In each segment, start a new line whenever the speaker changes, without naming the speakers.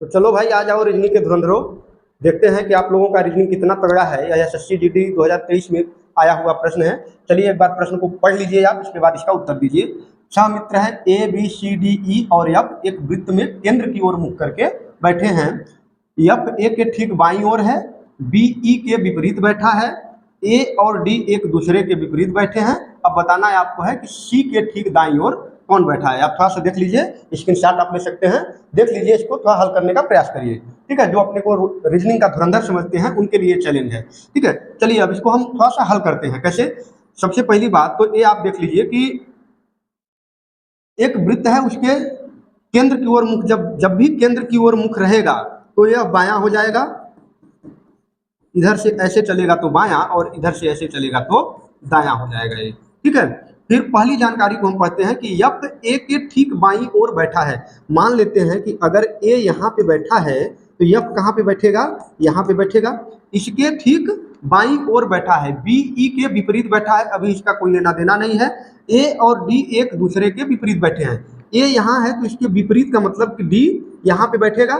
तो चलो भाई आ जाओ रीजनिंग के धुरंधरों, देखते हैं कि आप लोगों का रीजनिंग कितना तगड़ा है। यह एसएससी जीडी 2023 में आया हुआ प्रश्न है। चलिए एक बार प्रश्न को पढ़ लीजिए आप, इसके बाद इसका उत्तर दीजिए। छह मित्र हैं A B C D E और एफ एक वृत्त में केंद्र की ओर मुख करके बैठे हैं। एफ ए के ठीक बाईं ओर है, बी ई के विपरीत बैठा है, ए और डी एक दूसरे के विपरीत बैठे हैं। अब बताना है आपको है कि सी के ठीक दाईं ओर कौन बैठा है। आप थोड़ा सा देख लीजिए, स्क्रीनशॉट आप ले सकते हैं, देख लीजिए, इसको थोड़ा हल करने का प्रयास करिए। ठीक है, जो अपने को रीजनिंग का धुरंधर समझते हैं उनके लिए चैलेंज है। ठीक है, चलिए अब इसको हम थोड़ा सा हल करते हैं। कैसे? सबसे पहली बात तो ये आप देख लीजिए कि एक वृत्त है, उसके केंद्र की ओर मुख, जब जब भी केंद्र की ओर मुख रहेगा तो यह बायां हो जाएगा, इधर से ऐसे चलेगा तो बायां और इधर से ऐसे चलेगा तो दायां हो जाएगा ये। ठीक है, फिर पहली जानकारी को हम पढ़ते हैं कि एफ ए के ठीक बाईं ओर बैठा है। मान लेते हैं कि अगर ए यहाँ पे बैठा है तो एफ कहाँ पे बैठेगा? यहाँ पे बैठेगा। इसके ठीक बाईं ओर बैठा है, बी ई के विपरीत बैठा है, अभी इसका कोई लेना देना नहीं है। ए और डी एक दूसरे के विपरीत बैठे हैं। ए यहाँ है तो इसके विपरीत का मतलब कि डी यहाँ पे बैठेगा,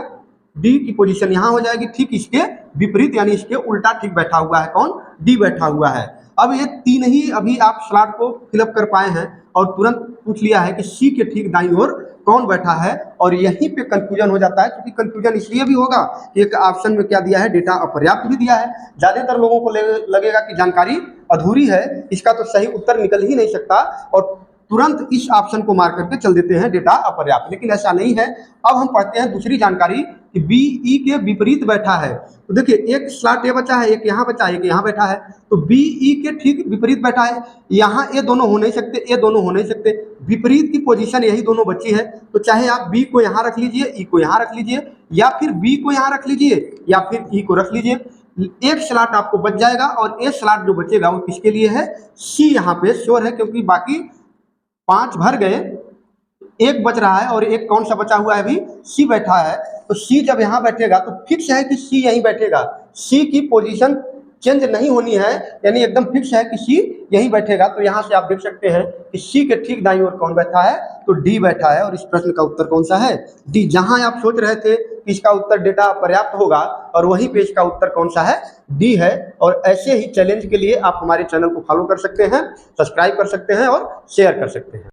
डी की पोजीशन यहाँ हो जाएगी। ठीक इसके विपरीत यानी इसके उल्टा ठीक बैठा हुआ है कौन? डी बैठा हुआ है। अब ये तीन ही अभी आप स्लॉट को फिलअप कर पाए हैं और तुरंत पूछ लिया है कि सी के ठीक दाईं ओर कौन बैठा है, और यहीं पे कंफ्यूजन हो जाता है। क्योंकि कंफ्यूजन इसलिए भी होगा कि एक ऑप्शन में क्या दिया है, डेटा अपर्याप्त भी दिया है। ज्यादातर लोगों को लगेगा कि जानकारी अधूरी है, इसका तो सही उत्तर निकल ही नहीं सकता, और तुरंत इस ऑप्शन को मार करके चल देते हैं डेटा अपर्याप्त, लेकिन ऐसा नहीं है। अब हम पढ़ते हैं दूसरी जानकारी कि बी ई के विपरीत बैठा है। तो देखिए एक स्लॉट ये बचा है, एक यहाँ बचा है, एक यहाँ बैठा है, तो बी ई के ठीक विपरीत बैठा है। यहाँ ये दोनों हो नहीं सकते, ये दोनों हो नहीं सकते, विपरीत की पोजीशन यही दोनों बची है। तो चाहे आप बी को यहाँ रख लीजिए, ई को यहाँ रख लीजिए, या फिर बी को यहाँ रख लीजिए, या फिर ई को रख लीजिए। एक स्लॉट आपको बच जाएगा, और एक स्लॉट जो बचेगा वो किसके लिए है? सी यहाँ पे श्योर है, क्योंकि बाकी 5 भर गए, एक बच रहा है और एक कौन सा बचा हुआ है? अभी सी बैठा है। तो सी जब यहाँ बैठेगा तो फिक्स है कि सी यहीं बैठेगा, सी की पोजीशन चेंज नहीं होनी है, यानी एकदम फिक्स है कि सी यहीं बैठेगा। तो यहाँ से आप देख सकते हैं कि सी के ठीक दाईं ओर कौन बैठा है? तो डी बैठा है। और इस प्रश्न का उत्तर कौन सा है? डी। जहां आप सोच रहे थे कि इसका उत्तर डेटा पर्याप्त होगा, और वहीं पे इसका उत्तर कौन सा है? डी है। और ऐसे ही चैलेंज के लिए आप हमारे चैनल को फॉलो कर सकते हैं, सब्सक्राइब कर सकते हैं और शेयर कर सकते हैं।